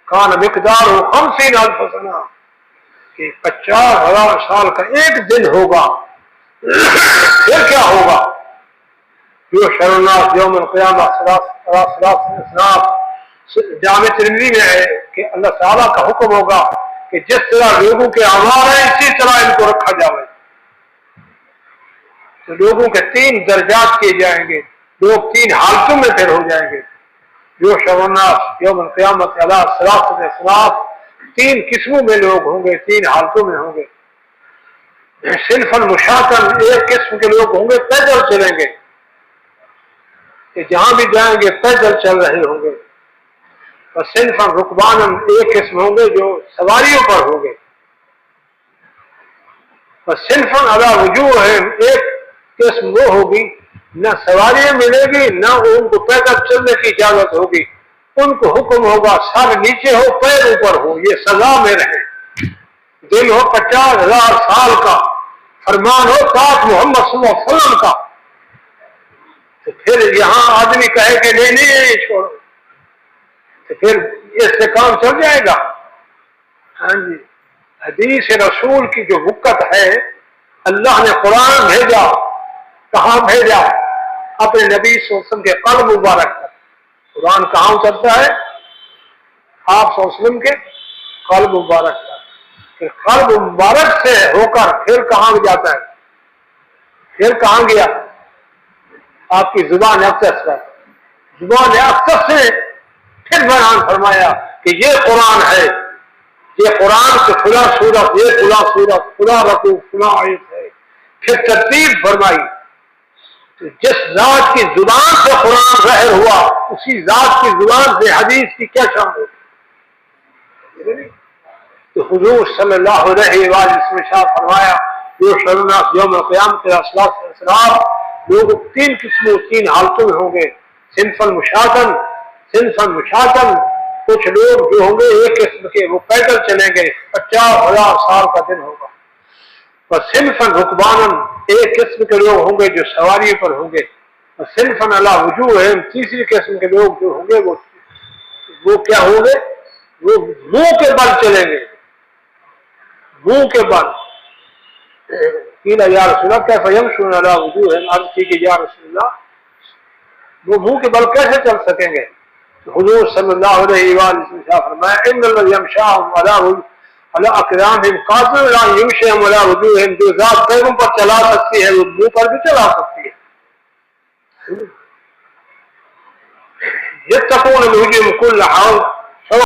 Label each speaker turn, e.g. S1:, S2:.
S1: کان مقدار 50,000 سنہ کہ 50,000 سال کا ایک دن ہوگا. پھر کیا ہوگا؟ یحشر الناس یوم القیامہ جامع ترمذی میں ہے کہ اللہ تعالیٰ کا حکم ہوگا کہ جس طرح لوگوں کے اعمال ہیں اسی طرح ان کو رکھا جائے. تو لوگوں کے 3 درجات کیے جائیں گے، لوگ 3 حالتوں میں پھر ہو جائیں گے. یحشر الناس یوم القیامۃ علی ثلاثۃ اصناف، 3 قسموں میں لوگ ہوں گے، 3 حالتوں میں ہوں گے. صنفا مشاطا، ایک قسم کے لوگ ہوں گے پیدل چلیں گے کہ جہاں بھی جائیں گے پیدل چل رہے ہوں گے. اور صنفا رکبانا، ایک قسم ہوں گے جو سواریوں پر ہوں گے. اور صنفا علی وجوہہم، ایک قسم وہ ہوگی نہ سواریاں ملے گی نہ ان کو پیدل چلنے کی اجازت ہوگی. ان کو حکم ہوگا سر نیچے ہو پیر اوپر ہو، یہ سزا میں رہے. دل ہو 50,000 سال کا، فرمان ہو پاک محمد صلی اللہ علیہ وسلم کا. تو پھر یہاں آدمی کہے کہ نہیں نہیں چھوڑو، تو پھر اس سے کام چل جائے گا. ہاں جی، حدیث رسول کی جو وقت ہے، اللہ نے قرآن بھیجا، کہاں بھیجا؟ اپنے نبی صلی اللہ علیہ وسلم کے قلب مبارک پر. قرآن کہاں اترتا ہے؟ آپ صلی اللہ علیہ وسلم کے قلب مبارک پر. پھر قلب مبارک سے ہو کر پھر کہاں جاتا ہے؟ پھر کہاں گیا؟ آپ کی زبان اقدس پر. زبان اقدس سے پھر بیان فرمایا کہ یہ قرآن ہے، یہ قرآن سے فلاں سورت، یہ فلاں سورت، فلاں رکوع، فلاں آیت ہے. پھر ترتیب فرمائی. تو جس ذات کی زبان سے قرآن ظاہر ہوا اسی ذات کی زبان سے حدیث کی کیا شان ہوگی؟ تو حضور صلی اللہ علیہ وآلہ وسلم نے فرمایا یحشر الناس یوم القیامۃ علی ثلاثۃ اصناف، لوگ 3 قسموں 3 حالتوں میں ہوں گے. صنفا مشاطا، صنفا مشاطا، کچھ لوگ جو ہوں گے ایک قسم کے وہ پیدل چلیں گے، 50,000 سال کا دن ہوگا. اور صنفا رکبانا، ایک قسم کے لوگ ہوں گے جو سواری پر ہوں گے. اور صنفا علی وجوہہم، تیسری قسم کے لوگ جو ہوں گے وہ کیا ہوں گے؟ وہ منہ کے بل چلیں گے، منہ کے بل. قیل یا رسول اللہ کیف یمشون علی وجوہہم، عرض کی کہ یا رسول اللہ وہ منہ کے بل کیسے چل سکیں گے؟ حضور صلی اللہ علیہ وآلہ وسلم نے فرمایا ان الذی یمشاہم علی اقدامہم قادر علی یمشیہم علی وجوہہم، جو ذات پیروں پر چلا سکتی ہے وہ منہ پر بھی چلا سکتی ہے. یتقون من وجوہہم کل عام،